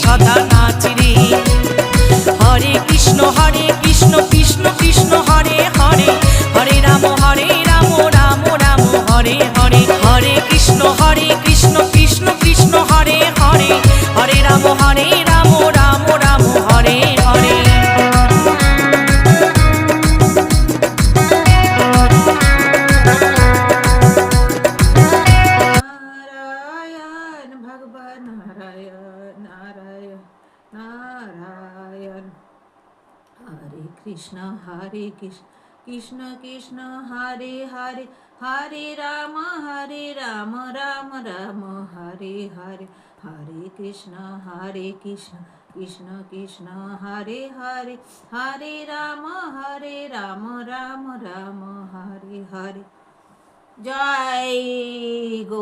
সদা নাচরে। হরে কৃষ্ণ কৃষ্ণ কৃষ্ণ হরে হরে, হরে রাম রাম রাম হরে হরে। হরে কৃষ্ণ কৃষ্ণ কৃষ্ণ হরে হরে, হরে রাম রাম রাম হরে হরে। नारायण भगवान नारायण नारायण नारायण। हरे कृष्ण कृष्ण कृष्ण हरे हरे, हरे राम राम राम हरे हरे। हरे कृष्ण कृष्ण कृष्ण हरे हरे, हरे राम राम राम राम हरे हरे। जय गो।